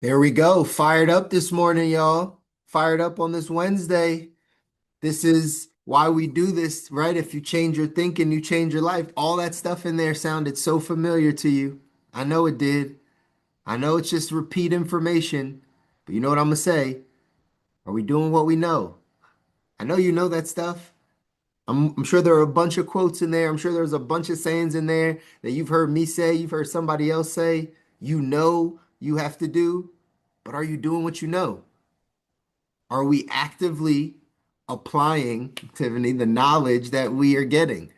There we go. Fired up this morning, y'all. Fired up on this Wednesday. This is why we do this, right? If you change your thinking, you change your life. All that stuff in there sounded so familiar to you. I know it did. I know it's just repeat information, but you know what I'm gonna say? Are we doing what we know? I know you know that stuff. I'm sure there are a bunch of quotes in there. I'm sure there's a bunch of sayings in there that you've heard me say, you've heard somebody else say, you know you have to do, but are you doing what you know? Are we actively applying, Tiffany, the knowledge that we are getting?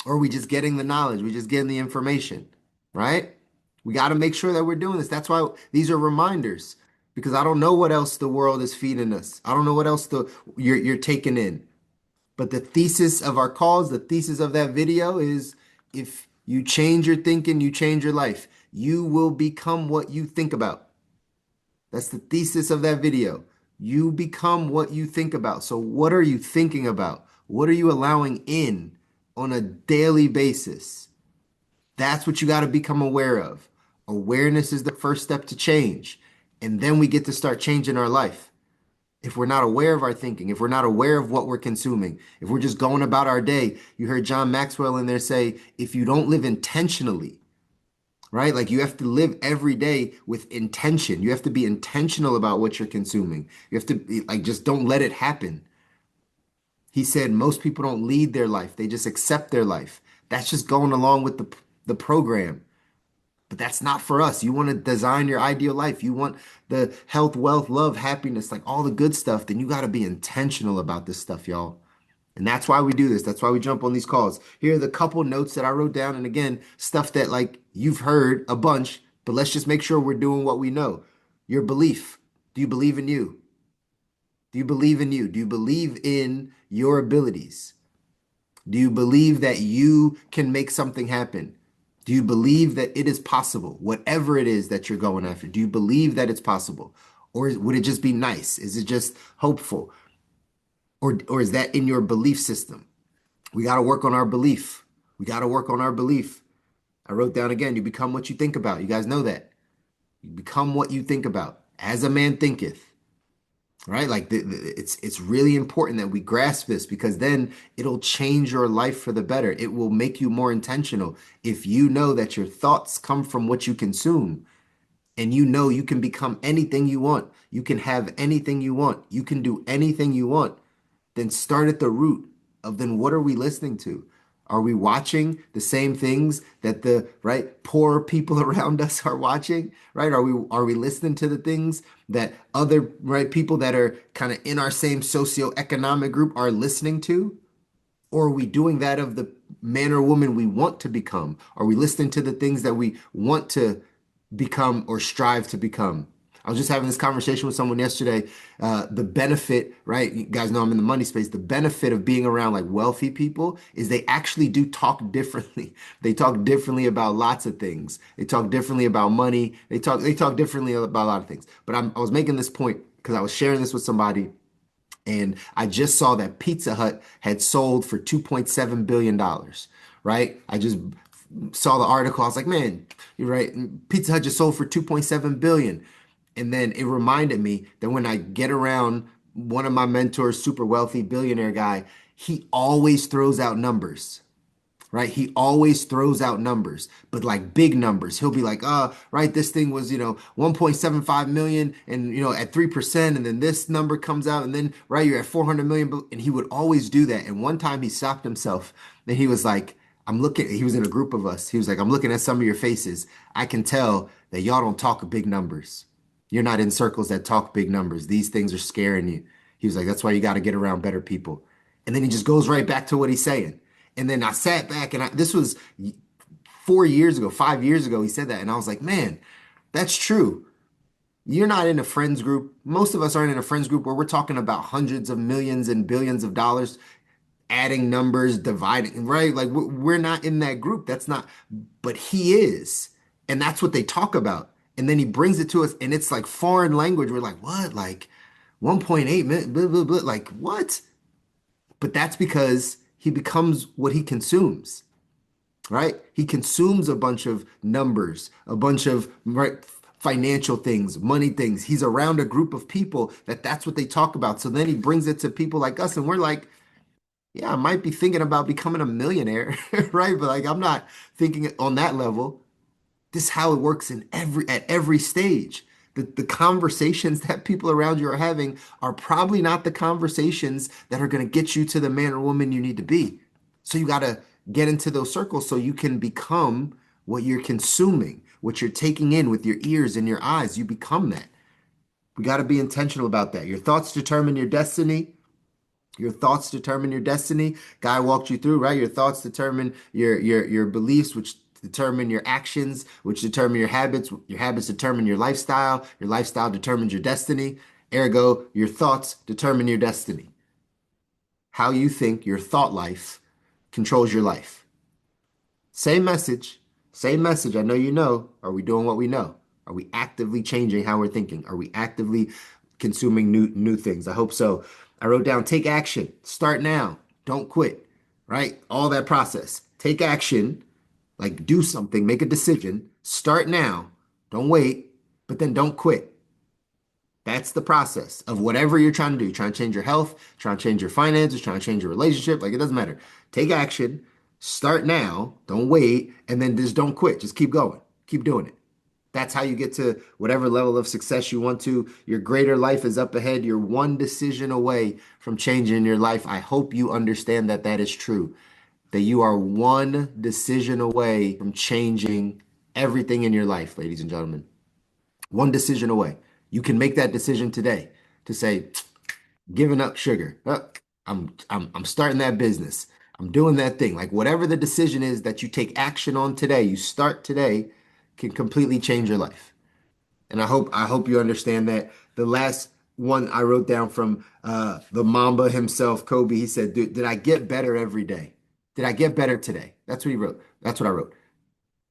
Or are we just getting the knowledge? We just getting the information, right? We got to make sure that we're doing this. That's why these are reminders because I don't know what else the world is feeding us. I don't know what else you're taking in. But the thesis of our calls, the thesis of that video is if you change your thinking, you change your life. You will become what you think about. That's the thesis of that video. You become what you think about. So, what are you thinking about? What are you allowing in on a daily basis? That's what you got to become aware of. Awareness is the first step to change. And then we get to start changing our life. If we're not aware of our thinking, if we're not aware of what we're consuming, if we're just going about our day, you heard John Maxwell in there say, if you don't live intentionally, right? Like you have to live every day with intention. You have to be intentional about what you're consuming. You have to like just don't let it happen. He said most people don't lead their life. They just accept their life. That's just going along with the program. But that's not for us. You want to design your ideal life. You want the health, wealth, love, happiness, like all the good stuff, then you got to be intentional about this stuff, y'all. And that's why we do this. That's why we jump on these calls. Here are the couple notes that I wrote down. And again, stuff that like you've heard a bunch, but let's just make sure we're doing what we know. Your belief. Do you believe in you? Do you believe in you? Do you believe in your abilities? Do you believe that you can make something happen? Do you believe that it is possible? Whatever it is that you're going after, do you believe that it's possible? Or would it just be nice? Is it just hopeful? Or is that in your belief system? We got to work on our belief. We got to work on our belief. I wrote down again, you become what you think about. You guys know that. You become what you think about. As a man thinketh, right? Like it's really important that we grasp this because then it'll change your life for the better. It will make you more intentional. If you know that your thoughts come from what you consume and you know you can become anything you want, you can have anything you want, you can do anything you want, then start at the root of then what are we listening to? Are we watching the same things that the right poor people around us are watching? Right? Are we listening to the things that other right people that are kind of in our same socioeconomic group are listening to? Or are we doing that of the man or woman we want to become? Are we listening to the things that we want to become or strive to become? I was just having this conversation with someone yesterday. The benefit, right? You guys know I'm in the money space. The benefit of being around like wealthy people is they actually do talk differently. They talk differently about lots of things. They talk differently about money. They talk differently about a lot of things. But I was making this point because I was sharing this with somebody and I just saw that Pizza Hut had sold for $2.7 billion, right? I just saw the article. I was like, man, you're right. Pizza Hut just sold for 2.7 billion. And then it reminded me that when I get around one of my mentors, super wealthy billionaire guy, he always throws out numbers, right? He always throws out numbers, but like big numbers. He'll be like, right, this thing was, 1.75 million and, at 3%. And then this number comes out and then, right, you're at 400 million. And he would always do that. And one time he stopped himself and he was like, he was in a group of us. He was like, I'm looking at some of your faces. I can tell that y'all don't talk big numbers. You're not in circles that talk big numbers. These things are scaring you. He was like, that's why you got to get around better people. And then he just goes right back to what he's saying. And then I sat back and this was 4 years ago, 5 years ago, he said that. And I was like, man, that's true. You're not in a friends group. Most of us aren't in a friends group where we're talking about hundreds of millions and billions of dollars, adding numbers, dividing, right? Like we're not in that group. That's not, but he is. And that's what they talk about. And then he brings it to us and it's like foreign language. We're like, what? Like 1.8 million, blah, blah, blah. Like what? But that's because he becomes what he consumes, right? He consumes a bunch of numbers, a bunch of right financial things, money things. He's around a group of people that's what they talk about. So then he brings it to people like us, and we're like, yeah, I might be thinking about becoming a millionaire, right? But like, I'm not thinking on that level. This is how it works in every stage. The conversations that people around you are having are probably not the conversations that are going to get you to the man or woman you need to be. So you got to get into those circles so you can become what you're consuming, what you're taking in with your ears and your eyes. You become that. We got to be intentional about that. Your thoughts determine your destiny. Your thoughts determine your destiny. Guy walked you through, right? Your thoughts determine your beliefs, which determine your actions, which determine your habits. Your habits determine your lifestyle. Your lifestyle determines your destiny. Ergo, your thoughts determine your destiny. How you think, your thought life controls your life. Same message, same message. I know you know. Are we doing what we know? Are we actively changing how we're thinking? Are we actively consuming new things? I hope so. I wrote down take action. Start now. Don't quit. Right? All that process. Take action, like do something, make a decision. Start now. Don't wait, but then don't quit. That's the process of whatever you're trying to do. Trying to change your health, trying to change your finances, trying to change your relationship. Like it doesn't matter. Take action, start now, don't wait, and then just don't quit. Just keep going. Keep doing it. That's how you get to whatever level of success you want to. Your greater life is up ahead. You're one decision away from changing your life. I hope you understand that that is true. That you are one decision away from changing everything in your life, ladies and gentlemen. One decision away. You can make that decision today to say, giving up sugar. I'm starting that business. I'm doing that thing. Like whatever the decision is that you take action on today, you start today, can completely change your life. And I hope you understand that. The last one I wrote down from the Mamba himself, Kobe, he said, did I get better every day? Did I get better today? That's what he wrote. That's what I wrote.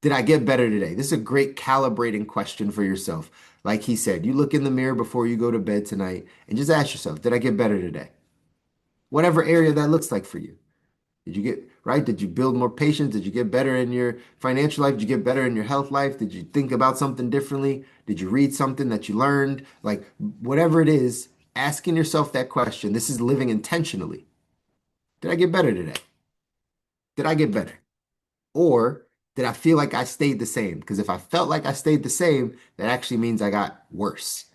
Did I get better today? This is a great calibrating question for yourself. Like he said, you look in the mirror before you go to bed tonight and just ask yourself, did I get better today? Whatever area that looks like for you. Did you get right? Did you build more patience? Did you get better in your financial life? Did you get better in your health life? Did you think about something differently? Did you read something that you learned? Like whatever it is, asking yourself that question. This is living intentionally. Did I get better today? Did I get better? Or did I feel like I stayed the same? Because if I felt like I stayed the same, that actually means I got worse.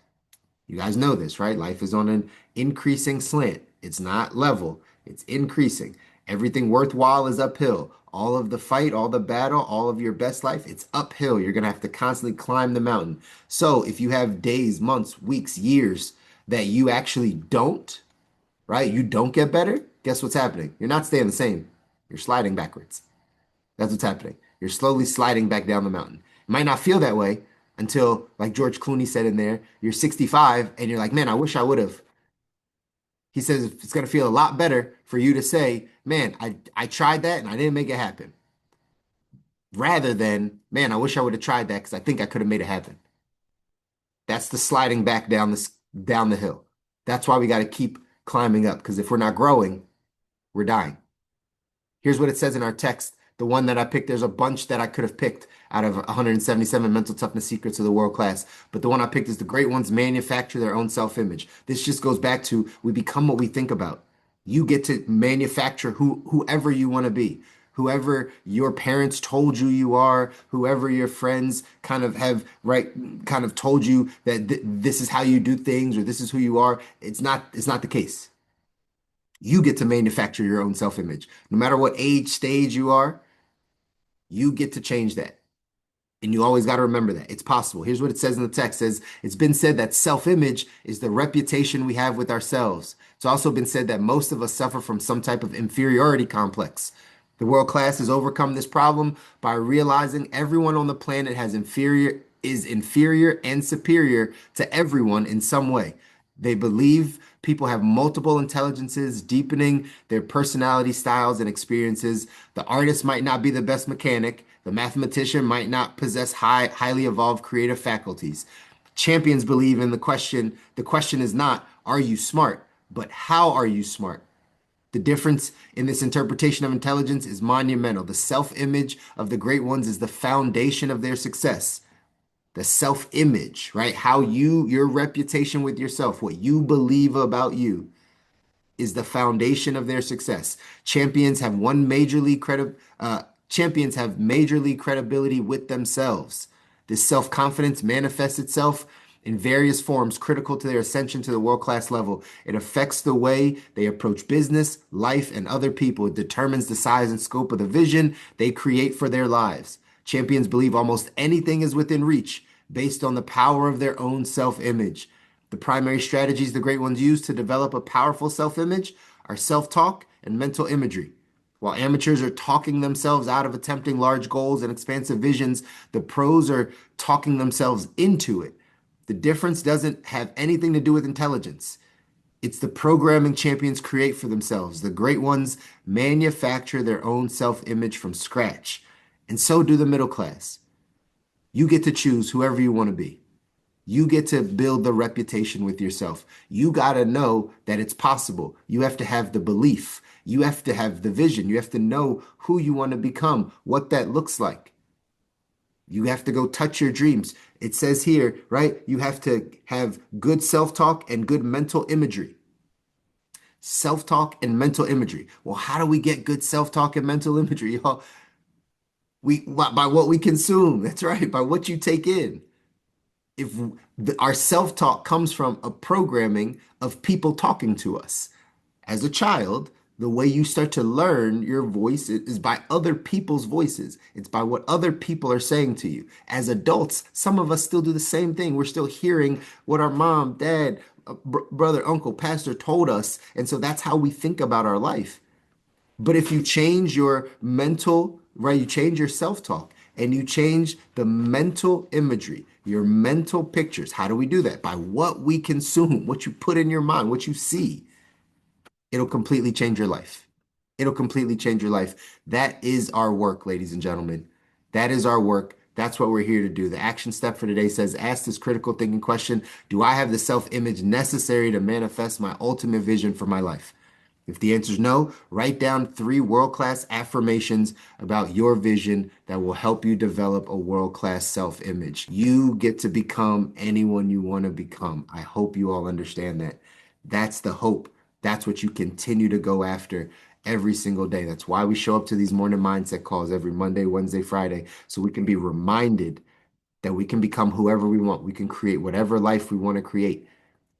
You guys know this, right? Life is on an increasing slant. It's not level, it's increasing. Everything worthwhile is uphill. All of the fight, all the battle, all of your best life, it's uphill. You're going to have to constantly climb the mountain. So if you have days, months, weeks, years that you actually don't, right? You don't get better, guess what's happening? You're not staying the same. You're sliding backwards. That's what's happening. You're slowly sliding back down the mountain. It might not feel that way until, like George Clooney said in there, you're 65 and you're like, man, I wish I would have. He says it's going to feel a lot better for you to say, man, I tried that and I didn't make it happen, rather than, man, I wish I would have tried that because I think I could have made it happen. That's the sliding back down the hill. That's why we got to keep climbing up because if we're not growing, we're dying. Here's what it says in our text. The one that I picked, there's a bunch that I could have picked out of 177 mental toughness secrets of the world class. But the one I picked is the great ones manufacture their own self-image. This just goes back to we become what we think about. You get to manufacture whoever you want to be. Whoever your parents told you you are, whoever your friends kind of have right kind of told you that this is how you do things or this is who you are. It's not the case. You get to manufacture your own self-image. No matter what age, stage you are, you get to change that. And you always got to remember that. It's possible. Here's what it says in the text. It says, it's been said that self-image is the reputation we have with ourselves. It's also been said that most of us suffer from some type of inferiority complex. The world class has overcome this problem by realizing everyone on the planet is inferior and superior to everyone in some way. They believe people have multiple intelligences, deepening their personality styles and experiences. The artist might not be the best mechanic. The mathematician might not possess highly evolved creative faculties. Champions believe in the question. The question is not, are you smart? But how are you smart? The difference in this interpretation of intelligence is monumental. The self image of the great ones is the foundation of their success. the self-image, right? How your reputation with yourself, what you believe about you is the foundation of their success. Champions have champions have major league credibility with themselves. This self-confidence manifests itself in various forms critical to their ascension to the world-class level. It affects the way they approach business, life, and other people. It determines the size and scope of the vision they create for their lives. Champions believe almost anything is within reach based on the power of their own self-image. The primary strategies the great ones use to develop a powerful self image are self talk and mental imagery. While amateurs are talking themselves out of attempting large goals and expansive visions, the pros are talking themselves into it. The difference doesn't have anything to do with intelligence. It's the programming champions create for themselves. The great ones manufacture their own self image from scratch. And so do the middle class. You get to choose whoever you want to be. You get to build the reputation with yourself. You got to know that it's possible. You have to have the belief. You have to have the vision. You have to know who you want to become, what that looks like. You have to go touch your dreams. It says here, right? You have to have good self talk and good mental imagery. Self talk and mental imagery. Well, how do we get good self talk and mental imagery, y'all? By what we consume. That's right, by what you take in. If our self-talk comes from a programming of people talking to us. As a child, the way you start to learn your voice is by other people's voices. It's by what other people are saying to you. As adults, some of us still do the same thing. We're still hearing what our mom, dad, brother, uncle, pastor told us. And so that's how we think about our life. But if you change your mental, right, you change your self-talk and you change the mental imagery, your mental pictures. How do we do that? By what we consume, what you put in your mind, what you see. It'll completely change your life. It'll completely change your life. That is our work, ladies and gentlemen. That is our work. That's what we're here to do. The action step for today says, ask this critical thinking question. Do I have the self-image necessary to manifest my ultimate vision for my life? If the answer is no, write down 3 world-class affirmations about your vision that will help you develop a world-class self-image. You get to become anyone you want to become. I hope you all understand that. That's the hope. That's what you continue to go after every single day. That's why we show up to these morning mindset calls every Monday, Wednesday, Friday, so we can be reminded that we can become whoever we want. We can create whatever life we want to create,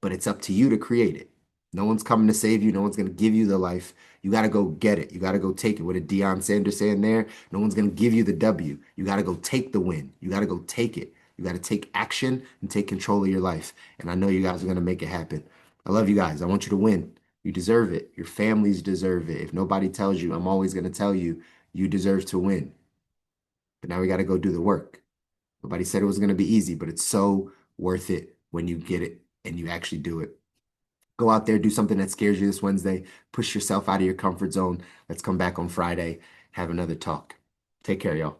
but it's up to you to create it. No one's coming to save you. No one's going to give you the life. You got to go get it. You got to go take it. What did Deion Sanders say in there? No one's going to give you the W. You got to go take the win. You got to go take it. You got to take action and take control of your life. And I know you guys are going to make it happen. I love you guys. I want you to win. You deserve it. Your families deserve it. If nobody tells you, I'm always going to tell you, you deserve to win. But now we got to go do the work. Nobody said it was going to be easy, but it's so worth it when you get it and you actually do it. Go out there, do something that scares you this Wednesday. Push yourself out of your comfort zone. Let's come back on Friday, have another talk. Take care, y'all.